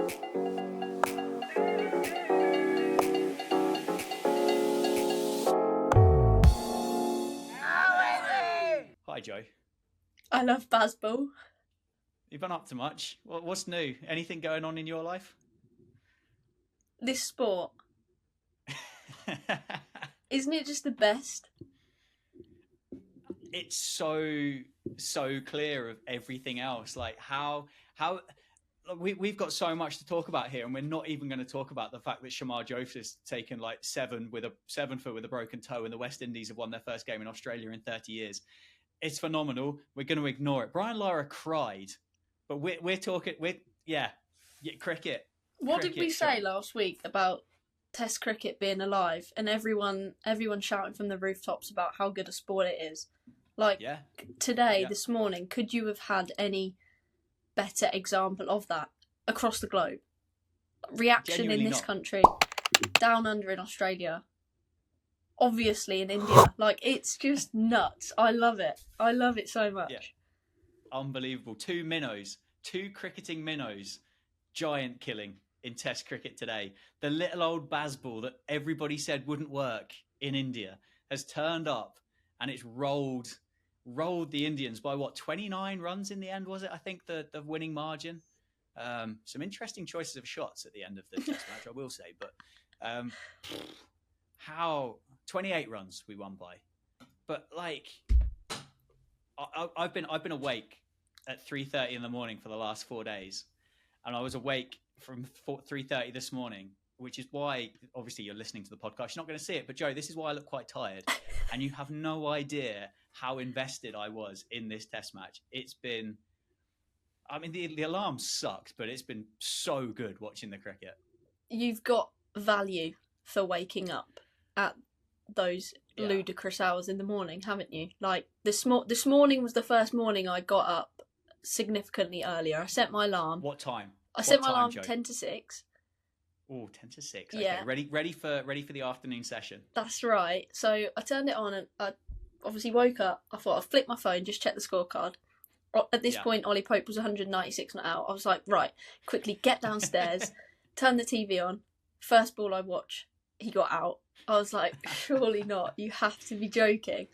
Hi, Joe. I love Bazball. You've been up to much. What's new? Anything going on in your life? This sport, isn't it just the best? It's so clear of everything else. Like how we've got so much to talk about here, and we're not even going to talk about the fact that Shamar Joseph's taken like 7 foot with a broken toe, and the West Indies have won their first game in Australia in 30 years. It's phenomenal. We're going to ignore it. Brian Lara cried, but we're talking. Cricket. What did we say last week about Test cricket being alive, and everyone shouting from the rooftops about how good a sport it is? Like today, this morning, could you have had any better example of that across the globe? Reaction Genuinely in this not. country, down under in Australia, obviously in India. Like, it's just nuts. I love it. I love it so much. Yeah. Unbelievable. 2 minnows, 2 cricketing minnows, giant killing in Test cricket today. The little old Bazball that everybody said wouldn't work in India has turned up, and it's rolled the Indians by 29 runs in the end, was it? I think the winning margin. Some interesting choices of shots at the end of the Test match, I will say, but how 28 runs we won by. But like, I've been awake at 3:30 in the morning for the last 4 days, and I was awake from 3:30 this morning, which is why obviously you're listening to the podcast. You're not going to see it, but Joe, this is why I look quite tired, and you have no idea how invested I was in this Test match. It's been, I mean, the alarm sucked, but it's been so good watching the cricket. You've got value for waking up at those ludicrous hours in the morning, haven't you? Like this morning was the first morning I got up significantly earlier. I set my alarm. What time? I set my alarm Joe? 10 to 6. Oh, 10 to 6. Okay, yeah. Ready for the afternoon session. That's right. So I turned it on and I obviously woke up. I thought I'd flip my phone, just check the scorecard. At this point, Ollie Pope was 196 not out. I was like, right, quickly get downstairs, turn the TV on. First ball I watch, he got out. I was like, surely not. You have to be joking.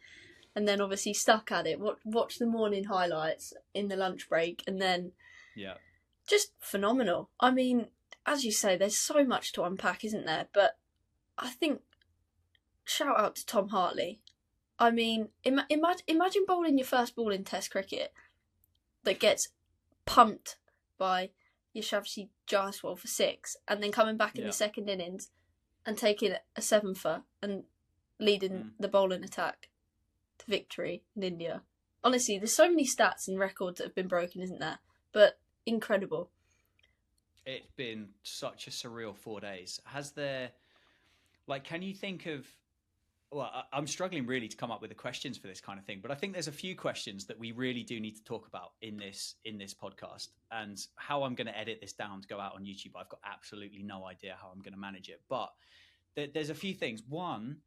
And then obviously stuck at it. Watch the morning highlights in the lunch break, and then just phenomenal. I mean, as you say, there's so much to unpack, isn't there? But I think shout out to Tom Hartley. I mean, imagine bowling your first ball in Test cricket that gets pumped by Yashasvi Jaiswal for 6, and then coming back in the second innings and taking a 7-for and leading the bowling attack to victory in India. Honestly, there's so many stats and records that have been broken, isn't there? But incredible. It's been such a surreal 4 days. Has there, like, can you think of, well, I'm struggling really to come up with the questions for this kind of thing, but I think there's a few questions that we really do need to talk about in this podcast, and how I'm going to edit this down to go out on YouTube. I've got absolutely no idea how I'm going to manage it, but there's a few things. One,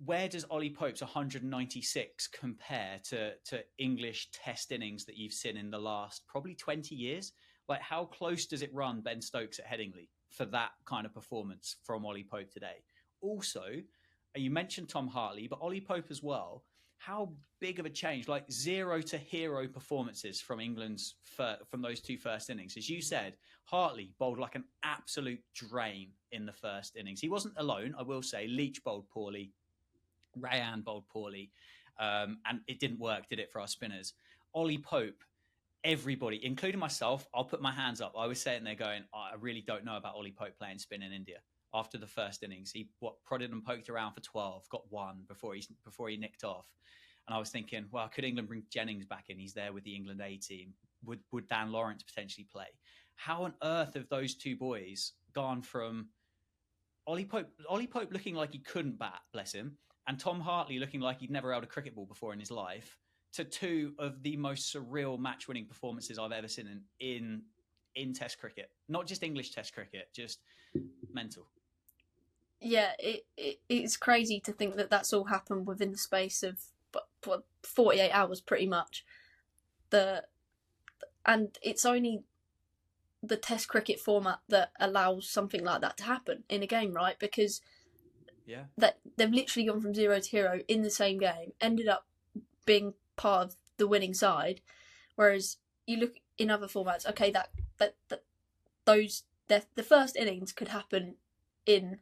where does Ollie Pope's 196 compare to English Test innings that you've seen in the last probably 20 years? Like, how close does it run Ben Stokes at Headingley for that kind of performance from Ollie Pope today? Also, you mentioned Tom Hartley, but Ollie Pope as well. How big of a change, like 0 to hero performances from England's from those 2 first innings. As you said, Hartley bowled like an absolute drain in the first innings. He wasn't alone, I will say. Leach bowled poorly. Rayan bowled poorly. And it didn't work, did it, for our spinners? Ollie Pope, everybody, including myself, I'll put my hands up. I was sitting there going, I really don't know about Ollie Pope playing spin in India. After the first innings, he prodded and poked around for 12, got 1 before he nicked off. And I was thinking, well, could England bring Jennings back in? He's there with the England A team. Would Dan Lawrence potentially play? How on earth have those 2 boys gone from Ollie Pope looking like he couldn't bat, bless him, and Tom Hartley looking like he'd never held a cricket ball before in his life, to 2 of the most surreal match-winning performances I've ever seen in Test cricket? Not just English Test cricket, just mental. Yeah, it's crazy to think that that's all happened within the space of 48 hours, pretty much. And it's only the Test cricket format that allows something like that to happen in a game, right? Because that they've literally gone from 0 to hero in the same game, ended up being part of the winning side. Whereas you look in other formats, okay, the first innings could happen in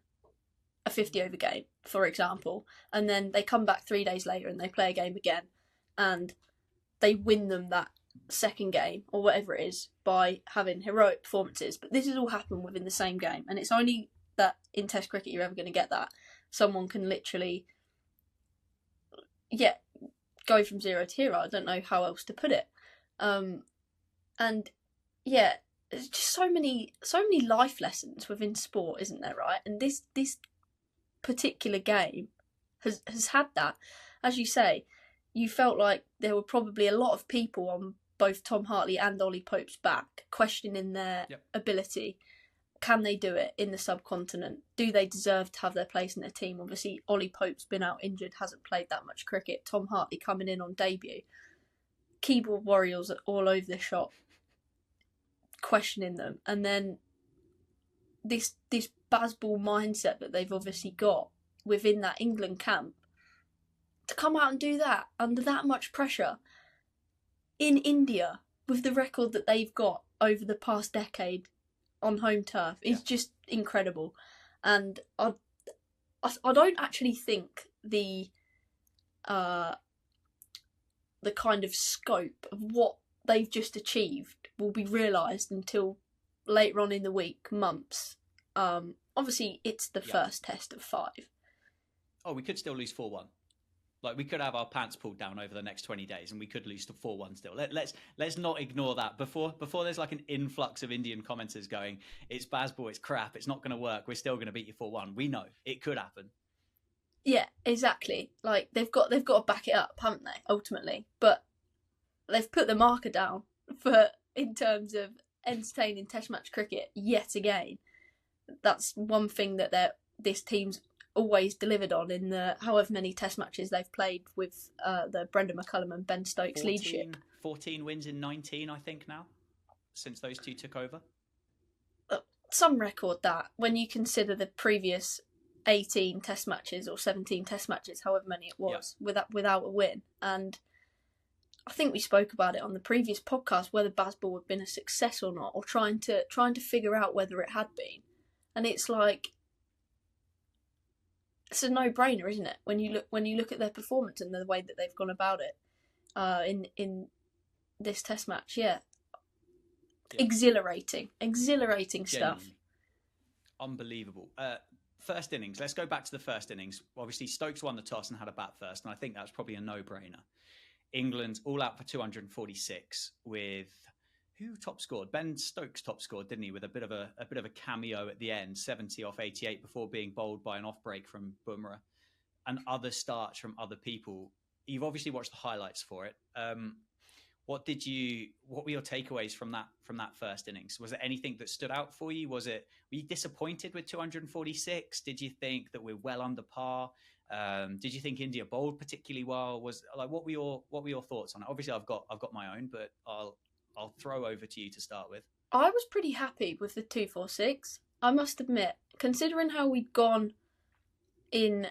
a 50 over game, for example, and then they come back 3 days later and they play a game again, and they win them that second game or whatever it is by having heroic performances. But this has all happened within the same game, and it's only that in Test cricket you're ever going to get that. Someone can literally, go from 0 to hero. I don't know how else to put it. And yeah, there's just so many life lessons within sport, isn't there, right? And this particular game has had that. As you say, you felt like there were probably a lot of people on both Tom Hartley and Ollie Pope's back questioning their ability. Can they do it in the subcontinent? Do they deserve to have their place in their team? Obviously, Ollie Pope's been out injured, hasn't played that much cricket. Tom Hartley coming in on debut. Keyboard warriors are all over the shop, questioning them. And then this Bazball mindset that they've obviously got within that England camp, to come out and do that under that much pressure in India with the record that they've got over the past decade on home turf is just incredible. And I don't actually think the kind of scope of what they've just achieved will be realised until later on in the week, months. Obviously, it's the first test of 5. Oh, we could still lose 4-1. Like, we could have our pants pulled down over the next 20 days and we could lose to 4-1 still. Let's not ignore that. Before there's like an influx of Indian commenters going, it's Bazball, it's crap, it's not going to work, we're still going to beat you 4-1. We know it could happen. Yeah, exactly. Like, they've got to back it up, haven't they, ultimately? But they've put the marker down in terms of entertaining Test match cricket yet again. That's one thing that this team's always delivered on in the however many Test matches they've played with the Brendan McCullum and Ben Stokes leadership. 14 wins in 19, I think, now, since those two took over. Some record that, when you consider the previous 18 Test matches or 17 Test matches, however many it was, without a win. And I think we spoke about it on the previous podcast, whether Bazball had been a success or not, or trying to figure out whether it had been. And it's like, it's a no-brainer, isn't it? When you look at their performance and the way that they've gone about it in this Test match, exhilarating stuff. Genuinely. Unbelievable. First innings. Let's go back to the first innings. Obviously, Stokes won the toss and had a bat first, and I think that's probably a no-brainer. England all out for 246 with who top scored? Ben Stokes top scored, didn't he? With a bit of a cameo at the end, 70 off 88 before being bowled by an off break from Bumrah, and other starts from other people. You've obviously watched the highlights for it. What were your takeaways from that first innings? Was there anything that stood out for you? Were you disappointed with 246? Did you think that we're well under par? Did you think India bowled particularly well? What were your thoughts on it? Obviously, I've got my own, but I'll throw over to you to start with. I was pretty happy with the 246. I must admit, considering how we'd gone in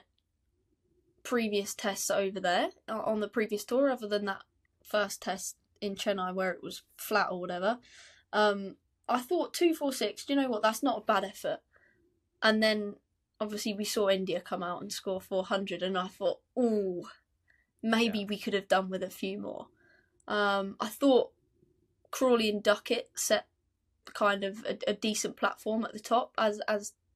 previous tests over there on the previous tour, other than that first test in Chennai where it was flat or whatever, I thought 246, do you know what, that's not a bad effort. And then obviously we saw India come out and score 400, and I thought, maybe we could have done with a few more. I thought Crawley and Duckett set kind of a decent platform at the top, as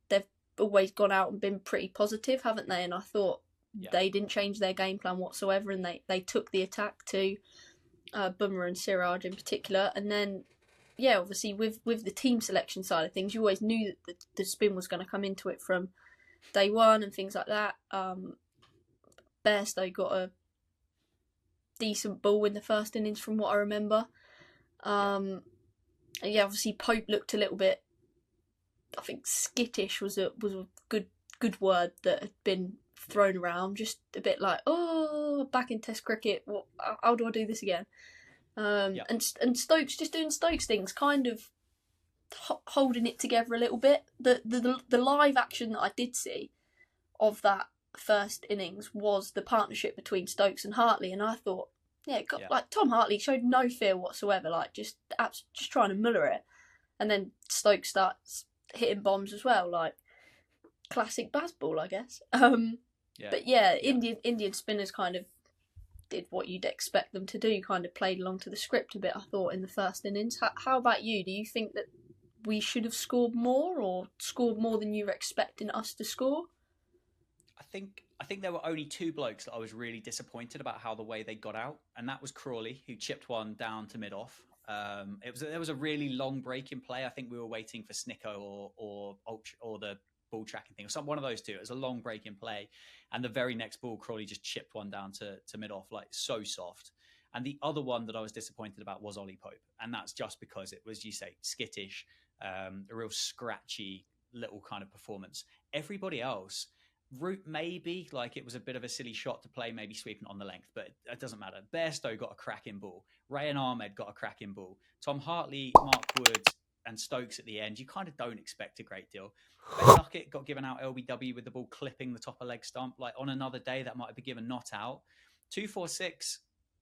they've always gone out and been pretty positive, haven't they? And I thought they didn't change their game plan whatsoever, and they took the attack to Bumrah and Siraj in particular. And then, obviously with the team selection side of things, you always knew that the spin was going to come into it from day one and things like that. Bairstow got a decent ball in the first innings from what I remember. Obviously Pope looked a little bit, I think skittish was a good word that had been thrown around, just a bit like, back in Test cricket, how do I do this again? And Stokes just doing Stokes things, kind of holding it together a little bit. The live action that I did see of that first innings was the partnership between Stokes and Hartley, and I thought, like Tom Hartley showed no fear whatsoever, like just trying to muller it, and then Stokes starts hitting bombs as well, like classic Bazball, I guess. But Indian spinners kind of did what you'd expect them to do, kind of played along to the script a bit, I thought, in the first innings. How about you? Do you think that we should have scored more, or scored more than you were expecting us to score? I think there were only two blokes that I was really disappointed about how the way they got out, and that was Crawley, who chipped one down to mid-off. There was a really long break in play. I think we were waiting for Snicko or the ball tracking thing, or one of those two. It was a long break in play, and the very next ball, Crawley just chipped one down to mid-off, like so soft. And the other one that I was disappointed about was Ollie Pope, and that's just because it was, you say, skittish, a real scratchy little kind of performance. Everybody else, Root maybe, like it was a bit of a silly shot to play, maybe sweeping on the length, but it doesn't matter. Bairstow got a cracking ball. Ray and Ahmed got a cracking ball. Tom Hartley, Mark Wood and Stokes at the end, you kind of don't expect a great deal. Ben Duckett got given out LBW with the ball clipping the top of leg stump. Like on another day, that might have been given not out. 2-4-6.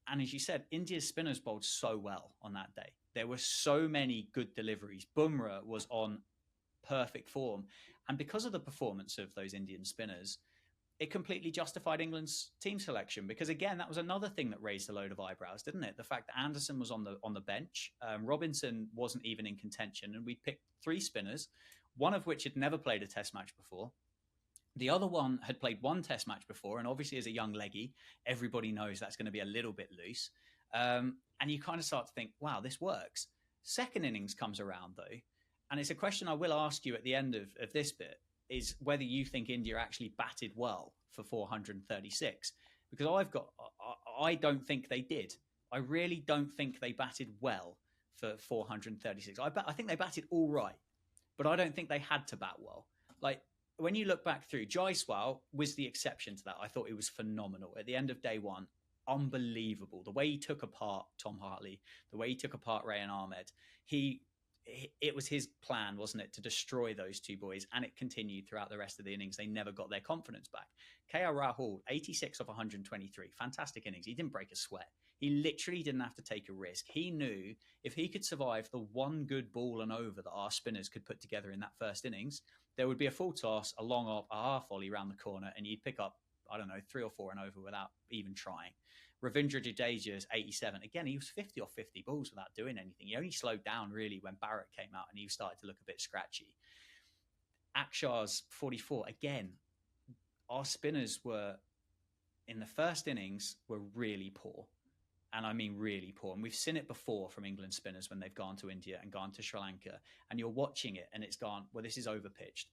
And as you said, India's spinners bowled so well on that day. There were so many good deliveries. Bumrah was on perfect form. And because of the performance of those Indian spinners, it completely justified England's team selection. Because again, that was another thing that raised a load of eyebrows, didn't it? The fact that Anderson was on the bench, Robinson wasn't even in contention, and we picked three spinners, one of which had never played a test match before. The other one had played one test match before, and obviously as a young leggy, everybody knows that's going to be a little bit loose. And you kind of start to think, wow, this works. Second innings comes around, though, and it's a question I will ask you at the end of this bit, is whether you think India actually batted well for 436. Because I don't think they did. I really don't think they batted well for 436. I think they batted all right, but I don't think they had to bat well. Like, when you look back through, Jaiswal was the exception to that. I thought it was phenomenal. At the end of day one, unbelievable. The way he took apart Tom Hartley, the way he took apart Ray and Ahmed, it was his plan, wasn't it, to destroy those two boys, and it continued throughout the rest of the innings. They never got their confidence back. KL Rahul, 86 off 123, fantastic innings. He didn't break a sweat. He literally didn't have to take a risk. He knew if he could survive the one good ball and over that our spinners could put together in that first innings, there would be a full toss, a long off, a half volley around the corner, and you'd pick up, I don't know, 3 or 4 and over without even trying. Ravindra Jadeja's 87. Again, he was 50 off 50 balls without doing anything. He only slowed down really when Barrett came out and he started to look a bit scratchy. Akshar's 44. Again, our spinners were, in the first innings, were really poor. And I mean really poor. And we've seen it before from England spinners when they've gone to India and gone to Sri Lanka. And you're watching it and it's gone, well, this is overpitched.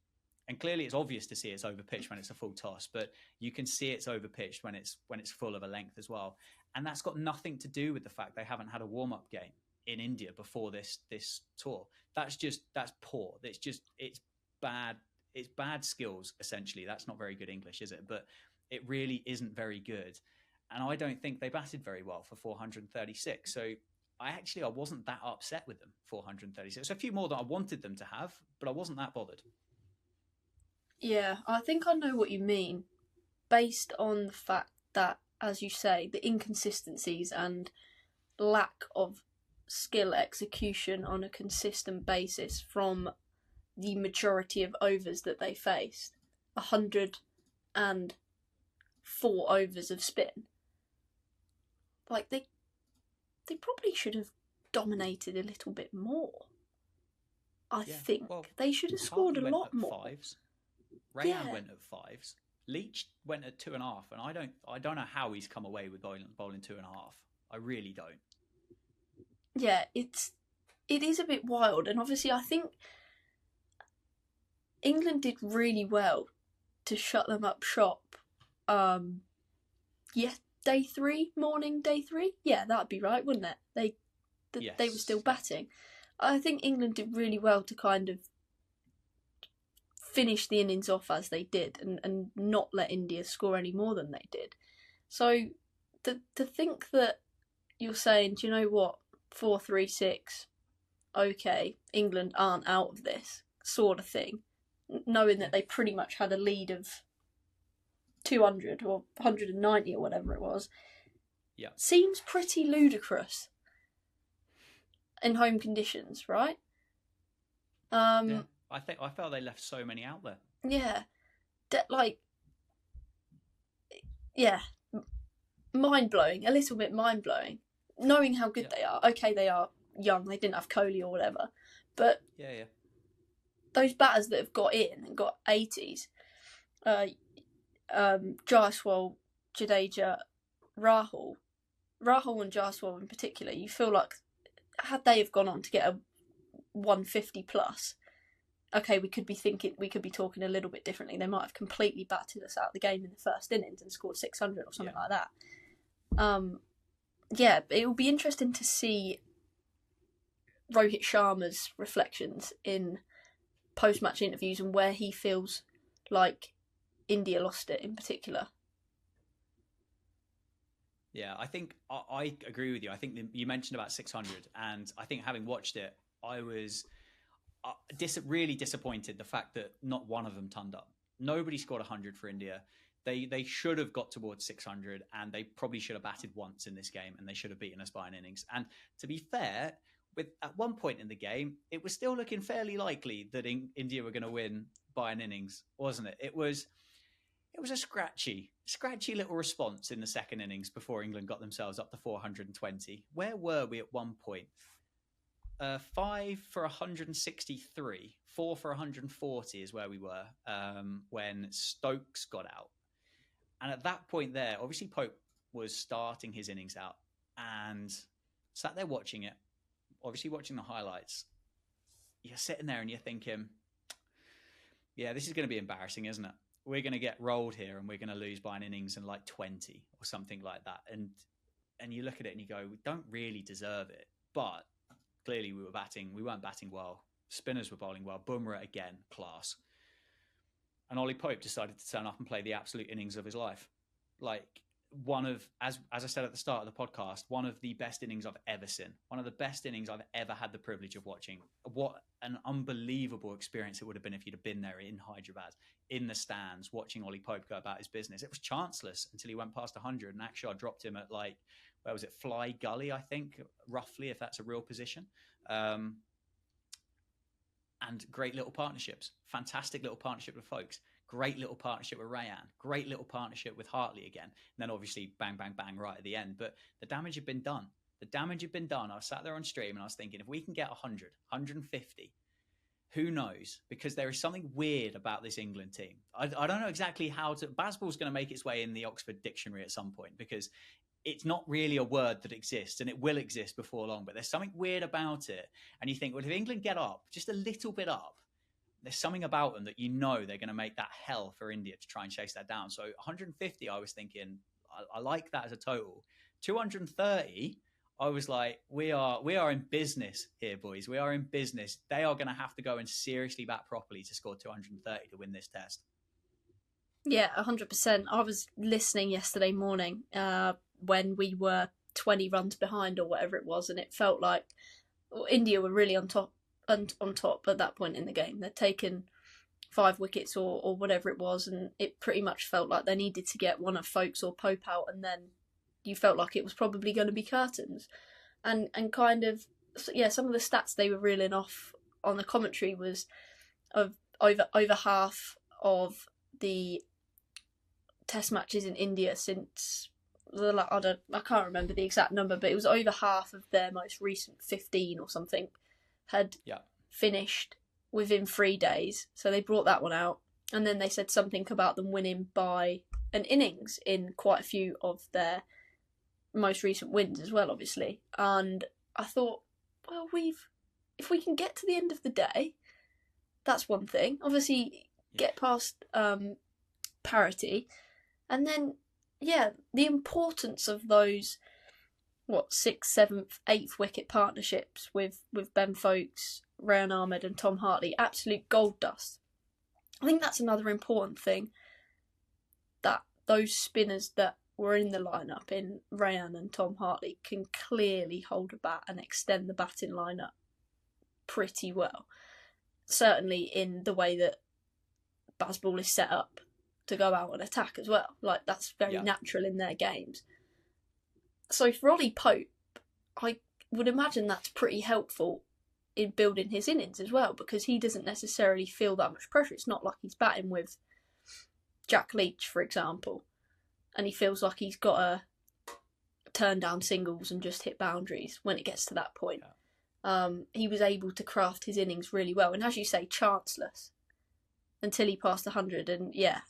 And clearly it's obvious to see it's overpitched when it's a full toss, but you can see it's overpitched when it's full of a length as well. And that's got nothing to do with the fact they haven't had a warm-up game in India before this tour. That's poor. It's bad. It's bad skills, essentially. That's not very good English, is it? But it really isn't very good. And I don't think they batted very well for 436. So I wasn't that upset with them, 436. It's a few more than I wanted them to have, but I wasn't that bothered. Yeah, I think I know what you mean, based on the fact that, as you say, the inconsistencies and lack of skill execution on a consistent basis from the majority of overs that they faced. 104 overs of spin. Like, they probably should have dominated a little bit more. I think they should have scored a lot more. Fives. Rayan went at 5s. Leach went at 2.5, and I don't know how he's come away with bowling 2.5. I really don't. Yeah, it is a bit wild, and obviously I think England did really well to shut them up shop. Day 3, day 3. Yeah, that'd be right, wouldn't it? They were still batting. I think England did really well to kind of finish the innings off as they did and not let India score any more than they did. So to think that you're saying, do you know what, 436, okay, England aren't out of this sort of thing, knowing that they pretty much had a lead of 200 or 190 or whatever it was, seems pretty ludicrous in home conditions, right? I felt they left so many out there. Yeah, mind blowing, a little bit mind blowing, knowing how good they are. Okay, they are young; they didn't have Kohli or whatever, but those batters that have got in and got 80s, Jaiswal, Jadeja, Rahul and Jaiswal in particular, you feel like had they have gone on to get a 150 plus, okay, we could be talking a little bit differently. They might have completely battered us out of the game in the first innings and scored 600 or something like that. It will be interesting to see Rohit Sharma's reflections in post-match interviews and where he feels like India lost it in particular. Yeah, I think I agree with you. I think you mentioned about 600, and I think having watched it, I was really disappointed the fact that not one of them turned up. Nobody scored 100 for India. They should have got towards 600, and they probably should have batted once in this game, and they should have beaten us by an innings. And to be fair, at one point in the game, it was still looking fairly likely that India were going to win by an innings, wasn't it? It was a scratchy little response in the second innings before England got themselves up to 420. Where were we at one point? 5 for 163, 4 for 140 is where we were when Stokes got out. And at that point there, obviously Pope was starting his innings out and sat there watching it, obviously watching the highlights. You're sitting there and you're thinking, yeah, this is going to be embarrassing, isn't it? We're going to get rolled here and we're going to lose by an innings in like 20 or something like that. And you look at it and you go, we don't really deserve it. But clearly we weren't batting well. Spinners were bowling well. Bumrah again, class. And Ollie Pope decided to turn up and play the absolute innings of his life. Like one of, as I said at the start of the podcast, one of the best innings I've ever seen. One of the best innings I've ever had the privilege of watching. What an unbelievable experience it would have been if you'd have been there in Hyderabad, in the stands, watching Ollie Pope go about his business. It was chanceless until he went past 100 and Akshar dropped him at like, where was it? Fly Gully, I think, roughly, if that's a real position. And great little partnerships. Fantastic little partnership with folks. Great little partnership with Rayan. Great little partnership with Hartley again. And then obviously bang, bang, bang right at the end. But the damage had been done. I was sat there on stream and I was thinking, if we can get 100, 150, who knows? Because there is something weird about this England team. I don't know exactly how to... Bazball's going to make its way in the Oxford Dictionary at some point because it's not really a word that exists and it will exist before long, but there's something weird about it. And you think, well, if England get up, just a little bit up, there's something about them that you know they're going to make that hell for India to try and chase that down. So 150, I was thinking, I like that as a total. 230, I was like, we are in business here, boys. We are in business. They are going to have to go and seriously bat properly to score 230 to win this test. Yeah, 100%. I was listening yesterday morning when we were 20 runs behind or whatever it was, and it felt like India were really on top at that point in the game. They'd taken 5 wickets or whatever it was, and it pretty much felt like they needed to get one of Folkes or Pope out, and then you felt like it was probably going to be curtains. And kind of, yeah, some of the stats they were reeling off on the commentary was of over half of the test matches in India since I can't remember the exact number, but it was over half of their most recent 15 or something had finished within 3 days. So they brought that one out, and then they said something about them winning by an innings in quite a few of their most recent wins as well, obviously. And I thought, well, if we can get to the end of the day, that's one thing. Obviously, get past parity, and then the importance of those 6th, 7th, 8th wicket partnerships with Ben Folkes, Rayan Ahmed and Tom Hartley, absolute gold dust. I think that's another important thing, that those spinners that were in the lineup in Rayan and Tom Hartley can clearly hold a bat and extend the batting lineup pretty well. Certainly in the way that Bazball is set up to go out and attack as well. Like, that's very natural in their games. So for Ollie Pope, I would imagine that's pretty helpful in building his innings as well, because he doesn't necessarily feel that much pressure. It's not like he's batting with Jack Leach, for example, and he feels like he's got to turn down singles and just hit boundaries when it gets to that point. He was able to craft his innings really well, and as you say, chanceless until he passed 100. And yeah,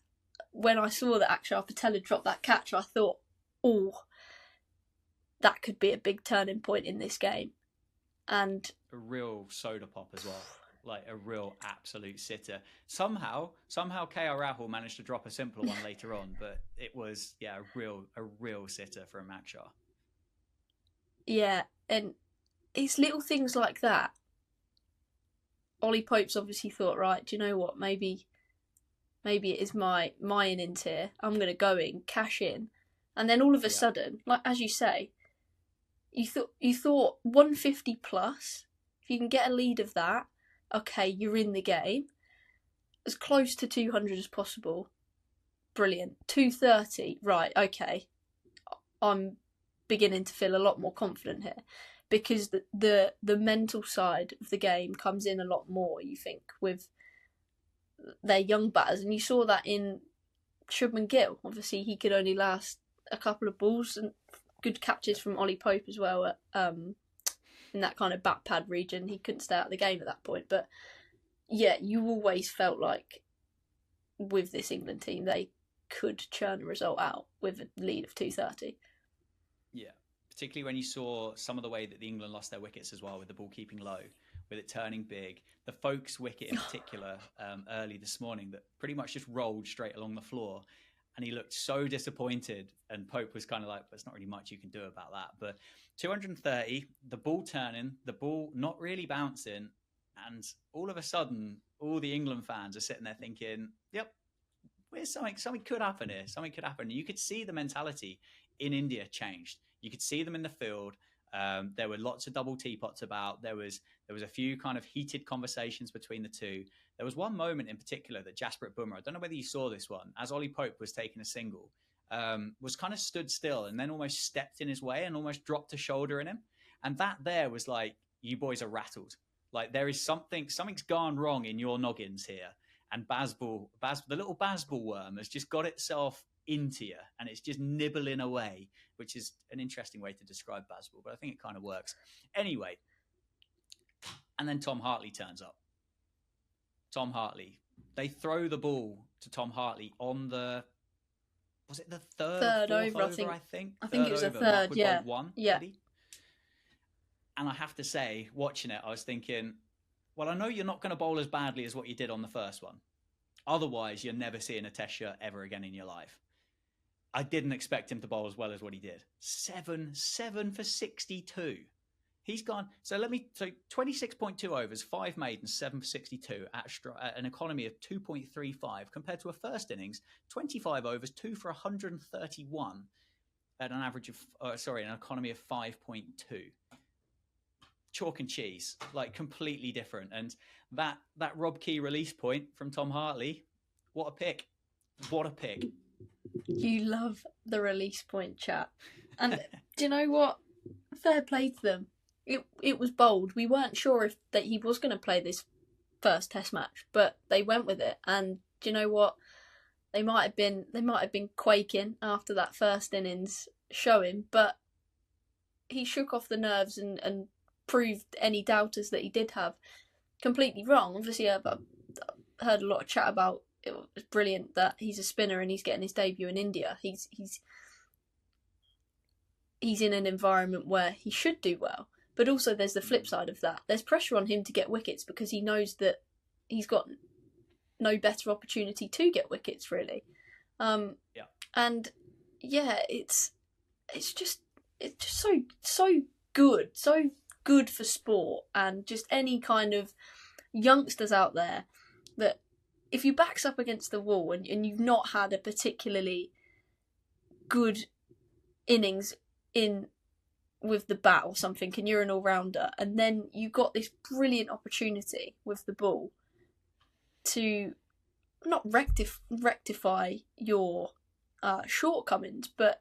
when I saw that Akshar Patel had dropped that catch, I thought, oh, that could be a big turning point in this game. And a real soda pop as well, like a real absolute sitter. Somehow KR Rahul managed to drop a simpler one later on, but it was a real sitter from Akshar. Yeah, and it's little things like that. Ollie Pope's obviously thought, right, do you know what? Maybe it is my innings here. I'm going to go in, cash in, and then all of a sudden, like as you say, you thought 150 plus. If you can get a lead of that, okay, you're in the game. As close to 200 as possible. Brilliant. 230, right? Okay, I'm beginning to feel a lot more confident here, because the mental side of the game comes in a lot more, you think, with their young batters, and you saw that in Shubman Gill. Obviously, he could only last a couple of balls, and good catches from Ollie Pope as well in that kind of bat pad region. He couldn't stay out of the game at that point, but yeah, you always felt like with this England team they could churn a result out with a lead of 230. Yeah, particularly when you saw some of the way that the England lost their wickets as well, with the ball keeping low, with it turning big. The Folkes wicket in particular early this morning that pretty much just rolled straight along the floor, and he looked so disappointed, and Pope was kind of like, there's not really much you can do about that. But 230, the ball turning, the ball not really bouncing, and all of a sudden, all the England fans are sitting there thinking, yep, something could happen here. Something could happen. You could see the mentality in India changed. You could see them in the field. There were lots of double teapots about. There was a few kind of heated conversations between the two. There was one moment in particular that Jasprit Bumrah, I don't know whether you saw this one, as Ollie Pope was taking a single, was kind of stood still and then almost stepped in his way and almost dropped a shoulder in him. And that there was like, you boys are rattled. Like, there is something's gone wrong in your noggins here. And Bazball, the little Bazball worm has just got itself into you, and it's just nibbling away, which is an interesting way to describe Bazball, but I think it kind of works. Anyway, and then Tom Hartley turns up. Tom Hartley. They throw the ball to Tom Hartley on was it the third over, I think? I think it was a third, yeah. Yeah. And I have to say, watching it, I was thinking, well, I know you're not going to bowl as badly as what you did on the first one. Otherwise, you're never seeing a test shirt ever again in your life. I didn't expect him to bowl as well as what he did. 7 for 62. He's gone. So 26.2 overs, 5 maidens, 7 for 62 at an economy of 2.35 compared to a first innings, 25 overs, 2 for 131 at an average of, an economy of 5.2. Chalk and cheese, like completely different. And that Rob Key release point from Tom Hartley, what a pick. What a pick. You love the release point chat. And do you know what? Fair play to them. It was bold. We weren't sure that he was going to play this first test match, but they went with it. And do you know what? They might have been quaking after that first innings showing, but he shook off the nerves and proved any doubters that he did have completely wrong. Obviously, I've heard a lot of chat about it was brilliant that he's a spinner and he's getting his debut in India. He's in an environment where he should do well, but also there's the flip side of that. There's pressure on him to get wickets because he knows that he's got no better opportunity to get wickets, really. And yeah, it's just so good for sport, and just any kind of youngsters out there that if your back's up against the wall and you've not had a particularly good innings in with the bat or something, and you're an all-rounder, and then you got this brilliant opportunity with the ball to not rectify your shortcomings, but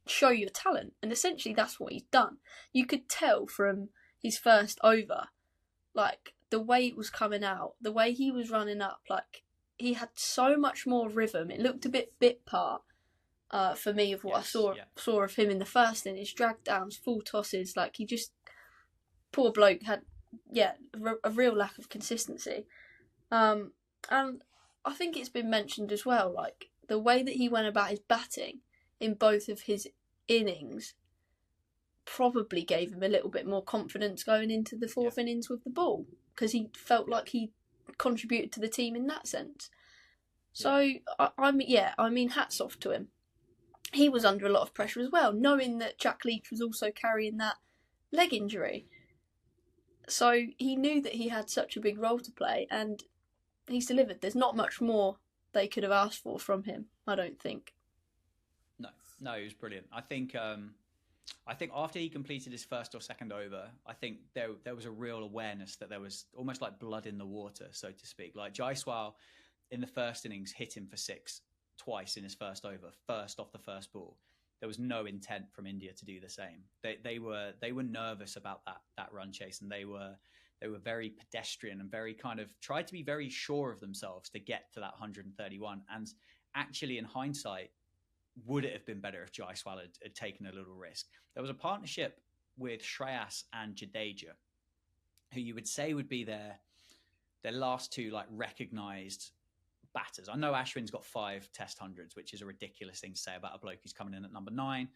show your talent. And essentially that's what he's done. You could tell from his first over, like the way it was coming out, the way he was running up, like he had so much more rhythm. It looked a bit part for me of what I saw of him in the first innings. Drag downs, full tosses, like he just, poor bloke had a real lack of consistency. And I think it's been mentioned as well, like the way that he went about his batting in both of his innings probably gave him a little bit more confidence going into the fourth innings with the ball, because he felt like he contributed to the team in that sense. So I mean, hats off to him. He was under a lot of pressure as well, knowing that Jack Leach was also carrying that leg injury. So he knew that he had such a big role to play, and he's delivered. There's not much more they could have asked for from him, I don't think. No, he was brilliant. I think after he completed his first or second over, I think there was a real awareness that there was almost like blood in the water, so to speak. Like Jaiswal in the first innings hit him for 6 twice in his first over, first off the first ball. There was no intent from India to do the same. They were nervous about that run chase, and they were very pedestrian and very kind of tried to be very sure of themselves to get to that 131. And actually, in hindsight, would it have been better if Jaiswal had taken a little risk? There was a partnership with Shreyas and Jadeja, who you would say would be their last two like recognised batters. I know Ashwin's got 5 Test hundreds, which is a ridiculous thing to say about a bloke who's coming in at number 9.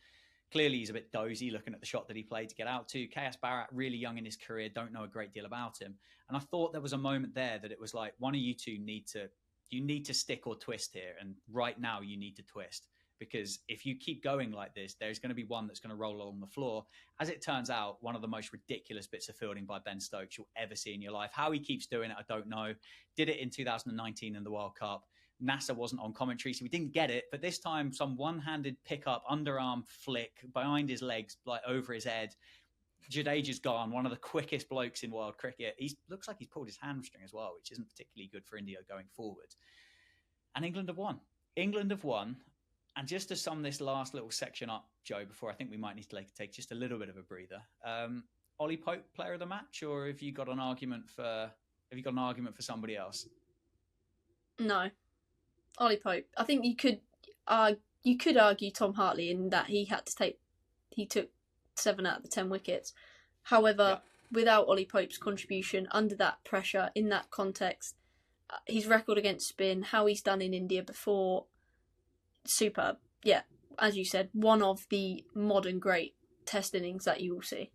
Clearly, he's a bit dozy looking at the shot that he played to get out to. KS Bharat, really young in his career, don't know a great deal about him. And I thought there was a moment there that it was like, one of you two need to stick or twist here. And right now you need to twist. Because if you keep going like this, there's going to be one that's going to roll along the floor. As it turns out, one of the most ridiculous bits of fielding by Ben Stokes you'll ever see in your life. How he keeps doing it, I don't know. Did it in 2019 in the World Cup. NASA wasn't on commentary, so we didn't get it. But this time, some one-handed pickup, underarm flick behind his legs, like over his head. Jadeja's gone, one of the quickest blokes in world cricket. He looks like he's pulled his hamstring as well, which isn't particularly good for India going forward. And England have won. England have won. And just to sum this last little section up, Joe, before I think we might need to take just a little bit of a breather. Ollie Pope, player of the match, or have you got an argument for somebody else? No, Ollie Pope. I think you could argue Tom Hartley in that he took 7 out of the 10 wickets. However, without Ollie Pope's contribution under that pressure in that context, his record against spin, how he's done in India before. Superb. Yeah, as you said, one of the modern great Test innings that you will see.